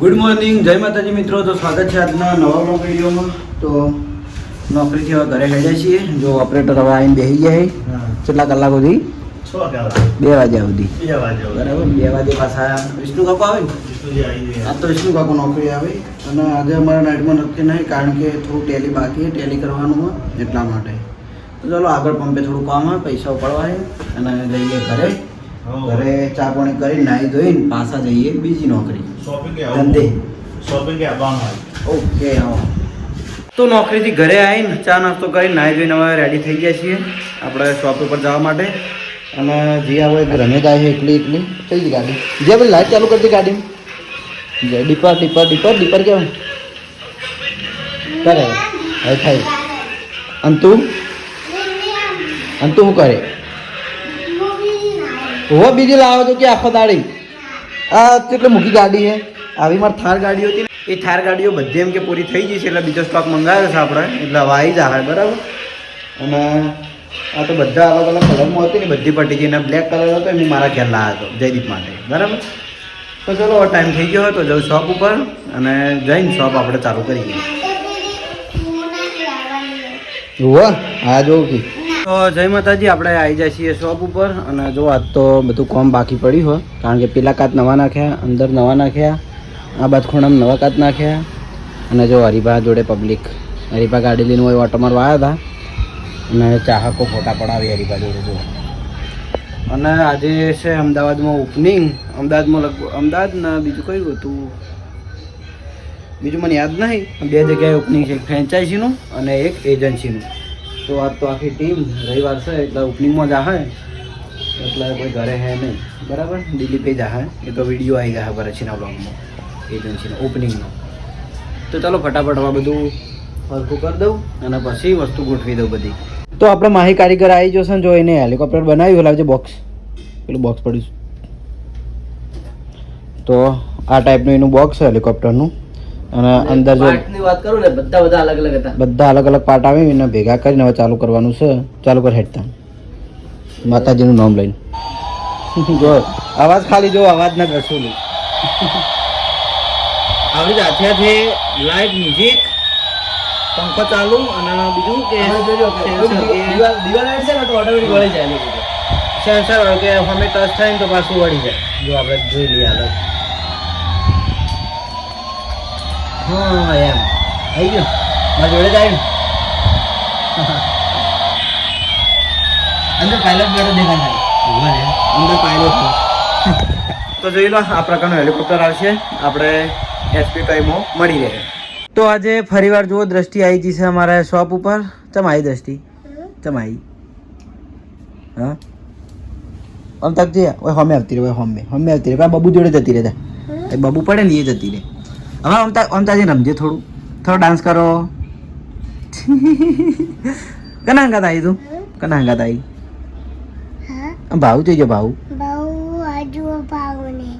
Good morning, જય માતાજી મિત્રો. તો સ્વાગત છે આજના નવા બ્લોગ વિડીયોમાં. તો નોકરીથી હવે ઘરે હેડ્યા છીએ. જો ઓપરેટર હવે આવીને બેસી ગયા કેટલા કલાક સુધી? 2 વાગ્યા સુધી. બરાબર, 2 વાગે પાછા વિષ્ણુ કાકો આવે ને? આજ તો વિષ્ણુ કાકો નોકરી આવે. અને આજે અમારા નાઇટમાં નક્કી નહીં, કારણ કે થોડું ટેલી બાકી છે, ટેલી કરવાનું હોય એટલા માટે. તો ચાલો આગળ પંપે થોડું કામ હોય, પૈસા ઉપાડવા અને જઈએ ઘરે. ઘરે ચા પાણી કરી નાહી ધોઈને પાછા જઈએ બીજી નોકરી ધંધે. ઓકે, તો નોકરીથી ઘરે આવીને ચા નાસ્તો કરીને નાહી ધોઈને હવે રેડી થઈ ગયા છીએ આપણે શોપ ઉપર જવા માટે. અને જે આવે રમેશ આવે છે એકલી થઈ ગઈ ગાડી. જે ભાઈ લાઈટ ચાલુ કરતી ગાડી ડીપર ડીપર ડીપર ડીપર કેવું કરે હવે થાય. અને તું શું કરે? હો બીજી લાવો તો કે આખો દાડી આ કેટલી મૂકી ગાડી છે. આવી મારે થાર ગાડીઓ હતી ને, એ થાર ગાડીઓ બધી એમ કે પૂરી થઈ ગઈ છે, એટલે બીજો સ્ટોક મંગાવ્યો છે આપણે, એટલે હવે આવી જાય બરાબર. અને આ તો બધા અલગ અલગ કલરમાં હતી ને, બધી પટી ગઈ. અને બ્લેક કલર હતો એ મારા ઘેર લાવ્યો હતો જયદીપ માટે બરાબર. તો ચલો હવે ટાઈમ થઈ ગયો હોય તો જાઉં શોપ ઉપર અને જઈને શોપ આપણે ચાલુ કરીએ. હા જોઉં કે તો જય માતાજી, આપણે આવી જાય છીએ શોપ ઉપર. અને જો આજ તો બધું કામ બાકી પડ્યું હોય, કારણ કે પેલા કાચ નવા નાખ્યા, અંદર નવા નાખ્યા, આ બાદ ખૂણામાં નવા કાચ નાખ્યા. અને જો હરિભા જોડે પબ્લિક, હરિભા ગાડી લઈને હોય ઓટો મારવા આવ્યા હતા અને ચાહકો ફોટા પડાવી હરિભા જોડે જો. અને આજે છે અમદાવાદમાં ઓપનિંગ. અમદાવાદના બીજું કયું હતું બીજું મને યાદ નહીં. 2 જગ્યાએ ઓપનિંગ છે, એક ફ્રેન્ચાઇઝીનું અને એક એજન્સીનું. તો આજ તો આખી ટીમ રવિવાર છે એટલે ઓપનિંગમાં જાહે, એટલે કોઈ ઘરે હે નહીં બરાબર. દિલ્હી જાહે, એ તો વિડીયો આવી જાય ભરતસિંહના બ્લોગમાં એજન્સીનો ઓપનિંગનો. તો ચાલો ફટાફટ હવે બધું હરખું કરી દઉં અને પછી વસ્તુ ગોઠવી દઉં બધી. તો આપણે માહી કારીગર આવી જશે ને, જો એને હેલિકોપ્ટર બનાવ્યું લાવજે બોક્સ, પેલું બોક્સ પડ્યું. તો આ ટાઈપનું એનું બોક્સ છે હેલિકોપ્ટરનું. અને અંદર જો વાત કરું ને બધા અલગ અલગ હતા, બધા અલગ અલગ પાર્ટ આવી એને ભેગા કરીને હવે ચાલુ કરવાનું છે. ચાલુ કર હેડતા માતાજીનું નામ લઈને. જો અવાજ ખાલી જો અવાજ ના કરશું આવડી જ હાથેથી લાઈટ મ્યુઝિક પંખો ચાલુ અને બીજું કે સેન્સર હોય કે અમે ટચ થાય ને તો પાછું વળી જાય. જો આપણે જોઈ લઈએ હાલત. હા એમ આવી ગયું મારા જોડે જ આવ્યું. અંદર પાયલટ બેઠો દેખાય, અંદર પાયલટ. તો જોઈ લો આ પ્રકારનું હેલિકોપ્ટર આવશે, આપણે એસપી ટાઈમમાં મળી રહે. તો આજે ફરીવાર જુઓ દ્રષ્ટિ આવી ગઈ છે અમારા શોપ ઉપર. ચમ આવી દ્રષ્ટિ? ચમ આવી? હા આમ તક જઈએ હોમે આવતી રહે, હોમે આવતી રહે. બબુ જોડે જતી રહે, બબુ પડે ને એ જતી રહે. હવે અમતાજી રમજે, થોડો ડાન્સ કરો. કના હંગાત આવી તું? કના હંગાત આવી? ભાવ જોઈજો, ભાવ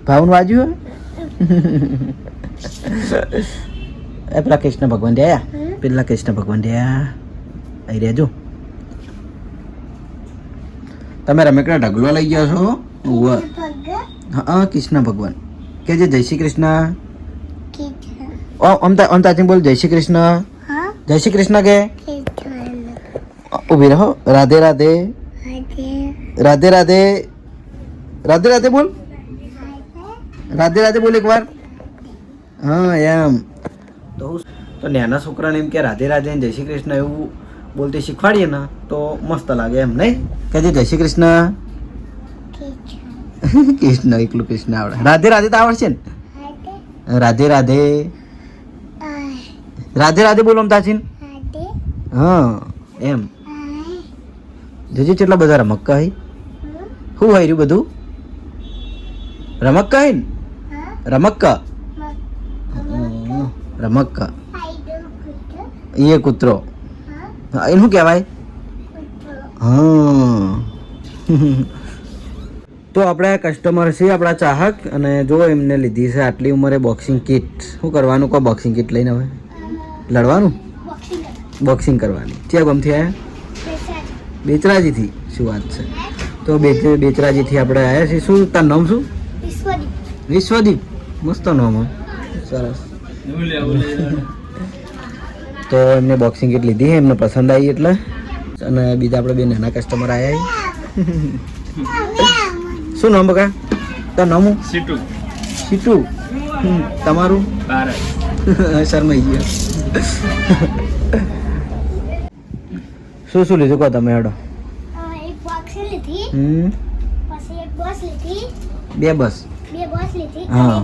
ભાવનું વાજુ એ પેલા કૃષ્ણ ભગવાન રહ્યા, પેલા કૃષ્ણ ભગવાન રહ્યા અહીં રહેજો. તમે રમેકડા ઢગલો લઈ ગયા છો? હા કૃષ્ણ ભગવાન કે જે જય શ્રી કૃષ્ણ. અમતાજી બોલ જય શ્રી કૃષ્ણ. જય શ્રી કૃષ્ણ કે ઉભી રહો. રાધે રાધે, રાધે રાધે, રાધે રાધે બોલ, રાધે રાધે બોલ એકવાર. હા એમ. તો નાના છોકરાને એમ કે રાધે રાધે જય શ્રી કૃષ્ણ એવું બોલતી શીખવાડીએ ને તો મસ્ત લાગે એમ નહીં? કે જે જય શ્રી કૃષ્ણ. કૃષ્ણ એકલું કૃષ્ણ આવડે. રાધે રાધે તો આવડશે ને? રાધે રાધે, રાધે રાધે બોલો તાચીન. હા એમ. જોજે કેટલા બધા રમક્કા હઈ. શું હોય રહ્યું બધું? રમક્કા હઈ ને? રમક્કા રમક્કા એ કૂતરો એનું શું કહેવાય? હા. તો આપણે કસ્ટમર છે આપણા ચાહક, અને જો એમને લીધી છે આટલી ઉંમરે બોક્સિંગ કિટ. શું કરવાનું કહો? બોક્સિંગ કિટ લઈને હવે લડવાનું, બોક્સિંગ કરવાની. ક્યાં ગમથી આવ્યા? બેચરાજીથી. શું વાત છે. તો બેચરાજીથી આપણે આવ્યા છીએ. શું તારું નામ શું? વિશ્વદીપ. મસ્ત નામ. સરસ. તો એમને બોક્સિંગ કીટ લીધી એમને પસંદ આવી એટલે, અને બીજા આપણે બે નાના કસ્ટમર આવ્યા. શું નામ બકા? તો નામ સીટુ. સીટુ. તમારું? શરમાઈ ગયો. શું શું લીધું કહો તમે? હેડો. એક બોક્સ લીધી, પછી એક બસ લીધી, બે બસ લીધી. હા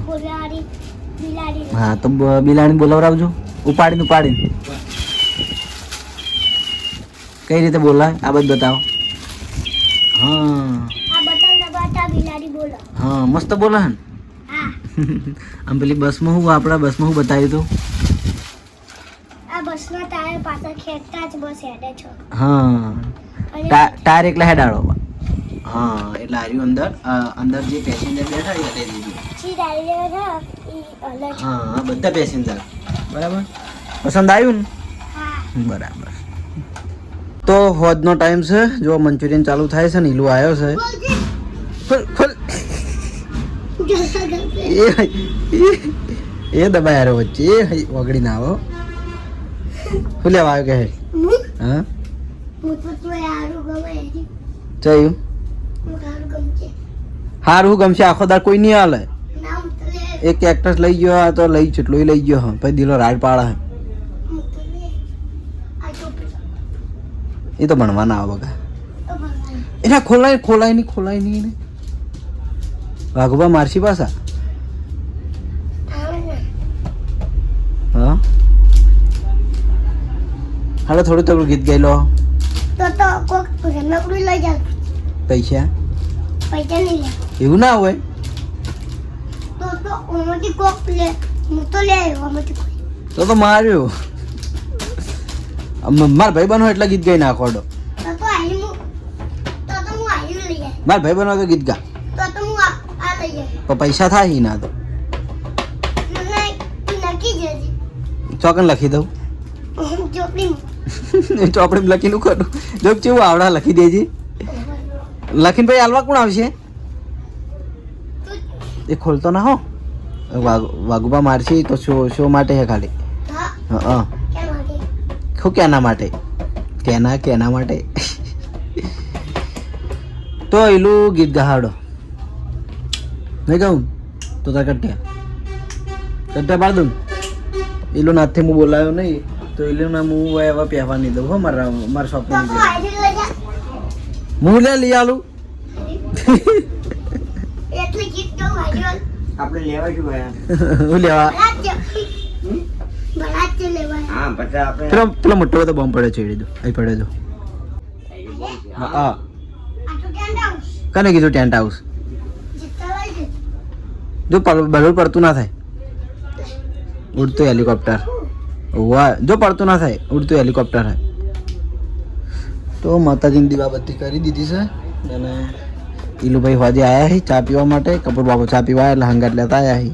હા, તો બિલાડી બોલાવરાવજો. ઉપાડીને કઈ રીતે બોલાય આ બધું બતાવો. હા મસ્ત બોલે હે. આમ પેલી બસમાં હું આપણા બસમાં હું બતાવ્યું હતું. આ બસના ટાયર પાછળ ખેંચતા જ બસ હેડે છે. હા ટાયર એકલા હેડાડો. હા એટલે આર્યું અંદર જે પેસેન્જર બેઠા એ હટાવી દીધું. હા બધા પેસેન્જર બરાબર. પસંદ આવ્યું ને? બરાબર. તો હોજનો ટાઈમ છે, જો મંચુરિયન ચાલુ થાય છે ને ઈલું આવ્યો છે. એ દબાય વચ્ચે એ વગડી ના આવો. શું લેવા આવ્યો કે? હા ચયું હારું ગમશે. આખો દાર કોઈ નહીં હાલે. એક એક્ટ્રેસ લઈ ગયો તો લઈ ચેટલો લઈ ગયો. હા પછી દિલો રાડ પાડે. એ તો ભણવા ના આવે બગા. એના ખોલાય નહીં. વાઘુબા મારસી પાછા. હા હાલો થોડું થોડું ગીત ગાઈ લો. પૈસા એવું ના હોય. તો માર્યો માર ભાઈ બનો એટલે ગીત ગાઈ નાખો. માર ભાઈ બનો તો ગીત ગા તો પૈસા થાય ના તો ચોકન લખી દઉં. ચોપડી લખીને કરું જો કેવું આવડા લખી દેજે. લખીને ભાઈ હાલવા કોણ આવશે? એ ખોલતો ના હો. વાઘુબા મારશે તો શો માટે હે ખાલી. હા શું કેના માટે? કેના માટે. તો એલું ગીત ગહાડો નહીં કહું તો તાર કટ્યા પાડ દઉં. એલું નાથે હું બોલાયો નહીં તો એલું ના હું એવા પહેવા નહીં દઉં. હો મારા શોપિંગ હું લે લઈ આલું. આપણે લેવા શું હું લેવા પેલો મોટો તો બોમ્બ પડે ચડી દો. અહીં પડે તો હા કને કીધું ટેન્ટ હાઉસ? જો બલૂર પડતું ના થાય. ઉડતું હેલિકોપ્ટર જો પડતું ના થાય ઉડતું હેલિકોપ્ટર થાય. તો માતાજીની દીવાબત્તી કરી દીધી છે અને ઈલુભાઈ હોજે આવ્યા છે ચા પીવા માટે. કપૂર બાબુ ચા પીવા એટલે હંગાટ લેતા આવ્યા છે.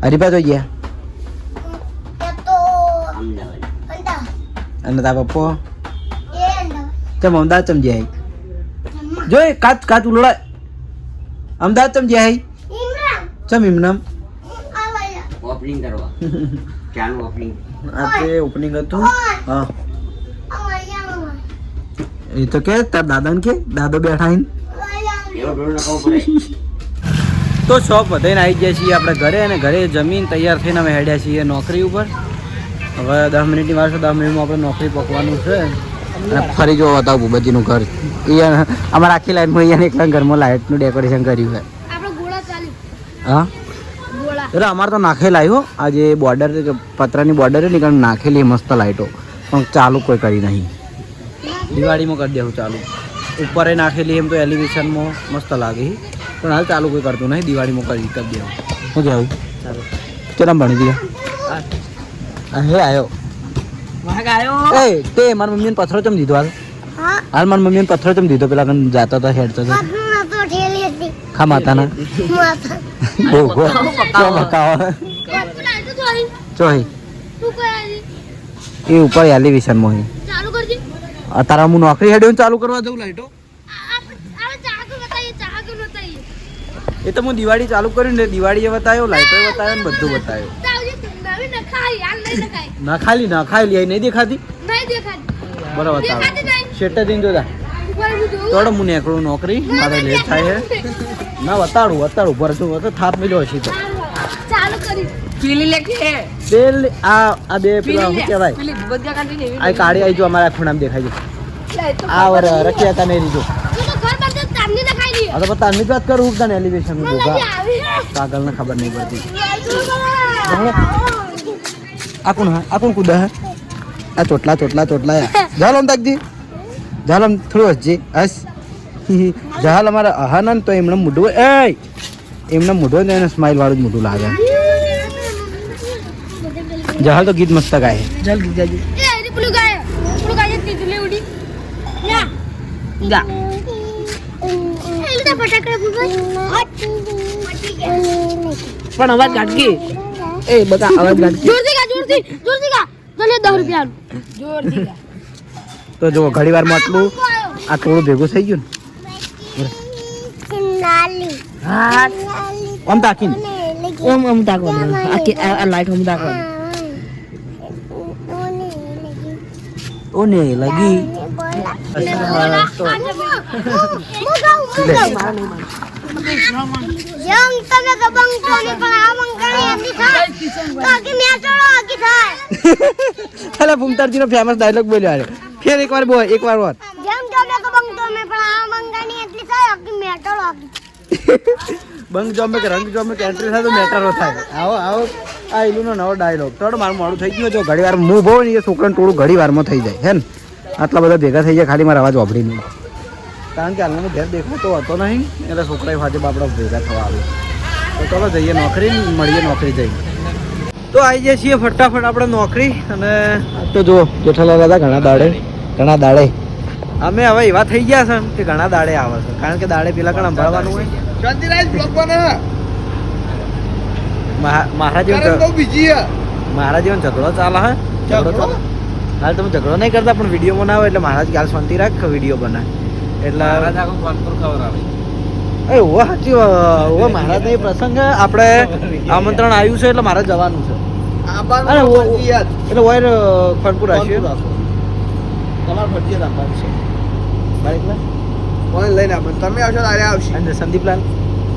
હરીફા તો ગયા અને તા પપ્પો ચમ અમદાવાદ ચમ જાય જો કાચ ઉલડાય. અમદાવાદ ચમ જાય ચમ ઇમનામ ઓપનિંગ કરવા ચાલુ ઓપનિંગ હતું. હા એ તો કે તાર દાદા ને કે દાદો બેઠા તો શોપ વધાઈને આવી ગયા છીએ આપણે ઘરે. અને ઘરે જમીન તૈયાર થઈને અમે હેડ્યા છીએ નોકરી ઉપર. હવે 10 મિનિટની વાર છે. 10 મિનિટમાં આપણે નોકરી પકવાનું છે. અને ફરી જો બતાવું ભૂપતજીનું ઘર. અહીંયા અમારા આખી લાઈનમાં અહીંયા એકલા ઘરમાં લાઇટનું ડેકોરેશન કર્યું છે. હા એટલે અમારે તો નાખેલા આવ્યો આજે બોર્ડર પતરાની બોર્ડર નીકળ નાખેલી મસ્ત લાઇટો પણ ચાલુ કોઈ કરી નહીં. દિવાળીમાં કરી દેવું ચાલુ. ઉપર નાખેલી એમ તો એલિવેશનમાં મસ્ત લાગે પણ હાલ ચાલુ કોઈ કરતું નહીં. દિવાળીમાં કરી દેવું. શું કહેવું? ચાલો ચલો ભણી દીધા. હે આવ્યો એ તે મારી મમ્મીને પથ્થરો ચમ દીધો હાલ મારી મમ્મીને પથ્થરો ચમ દીધો પેલા જાતો હતો હેડતો હતો ખા માતાના ચોહી એ ઉપર એલિવેશનમાં તારા હું નોકરી હેડ્યો ચાલુ કરવા જવું લાઈટો એ તો હું દિવાળી ચાલુ કર્યું ને દિવાળીએ બતાવ્યો લાઇટો બતાવ્યો ને બધું બતાવ્યો ના ખાલી નહીં દેખાતી બરાબર શેટર દિન જોતા થોડો હું નીકળું નોકરી મારે લેટ થાય છે ના વતાડું પર તું થાપ મિલ્યો હશે તો તેલ આ બે પેલા શું કહેવાય આ કાળી આવી જો અમારા ખૂણામાં દેખાય છે આ વર રખિયા હતા નહીં જો હવે તો તારની વાત કરું હું તને એલિવેશન નું જોગા પાગલ ને ખબર નહીં પડતી આ કોણ કુદા હે આ ચોટલા જાલ આમ તાકજી જાલ આમ થોડું હસજી હસ જાલ અમારા આહાનંદ તો એમને મોઢું એમને મોઢું ને એને સ્માઈલ વાળું જ મોઢું લાગે જહાલ તો ગીત મસ્ત ગાય જલ ગીત ગાજે પણ અવાજ કાઢી એ બધા અવાજ કાઢી જોરથી ગા ચલે 10 રૂપિયા જોરથી તો જો ઘડી વાર માં આટલું આ થોડું ભેગું થઈ ગયું ને નાલી હા ઓમ તાકીને ઓમ તાકવાનું આ લાઈટ ઓમ તાકવાનું ઓને લગી જમ તમે કબંગ કોને પણ આ મંગણી એમની થાય તો આગે મે ચડો આગે થાય અલા ભૂમતારજી નો ફેમસ ડાયલોગ બોલ્યો આરે ફેર એકવાર બોલ એકવાર બોલ જમ તમે કબંગ તમે પણ આ મંગણી એટલી થાય આગે મે ચડો આગે બંગ જોમે કે રંગ જોમે કે એન્ટ્રી થાય તો મેટરો થાય આવો આ ઇલુનો નવો ડાયલોગ થોડું મારું મોડું થઈ ગયું જો ઘડી વાર મૂવ હોય ને એ છોકરાને થોડું ઘડી વારમાં થઈ જાય હે ને આટલા બધા ભેગા થઈ જાય ખાલી મારા અવાજ વાપરી નહીં કારણ કે હાલમાં ઘેર દેખાતો હતો નહીં એટલે છોકરાએ ફાજે બાપડા ભેગા થવા આવે તો ચાલો જઈએ નોકરી મળીએ નોકરી જઈએ તો આવી જઈએ છીએ ફટાફટ આપણે નોકરી અને તો જો જેઠાલાલ હતા ઘણા દાડે અમે હવે એવા થઈ ગયા છે કે ઘણા દાડે આવે છે કારણ કે દાડે પેલા કણ સંભાળવાનું હોય મારા જીવન ઝઘડો ચાલે હે હાલ તમે ઝઘડો નહીં કરતા પણ વિડીયો બનાવો એટલે મહારાજ ગાલ શાંતિ રાખ વિડીયો બનાવે એટલે સાચી મહારાજ ને પ્રસંગ આપણે આમંત્રણ આવ્યું છે એટલે મારે જવાનું છે એટલે ઓયર ખણપુર આવ્યું તમારે ફરજિયાત આપવાનું છે બાઈકલા ઓન લઈને આપણે તમે આવશો તારે આવશે અને સંદીપલાલ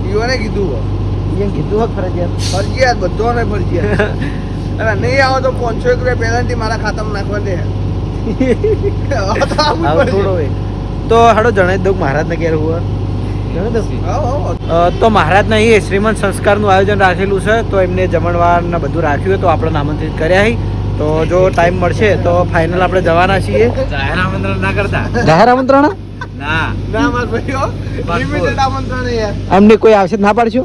ઈઓને કીધું હોત ફરજિયાત બધોને ફરજિયાત અને નહીં આવો તો 500 રૂપિયા પહેલાથી મારા ખાતામાં નાખવા દે તો હાડો જણાવી દઉં મહારાજને ક્યારે હું તો મહારાજના અહીં શ્રીમંત સંસ્કારનું આયોજન રાખેલું છે તો એમને જમણવાર ને બધું રાખ્યું તો આપણે આમંત્રિત કર્યા તો જો ટાઈમ મળશે તો ફાઇનલ આપણે જવાના છીએ જાહેર આમંત્રણ ના કરતા જાહેર આમંત્રણ અમને કોઈ આવશે ના પાડશો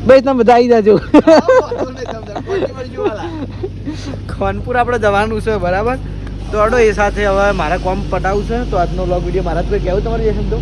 ભાઈ તમે બધા આવી જાજો ખાનપુર આપણે જવાનું છે બરાબર તો અડો એ સાથે હવે મારે કોમ પટાવું છે તો આજનો વ્લોગ વિડીયો મારા કોઈ કહેવું તમારે જશે તો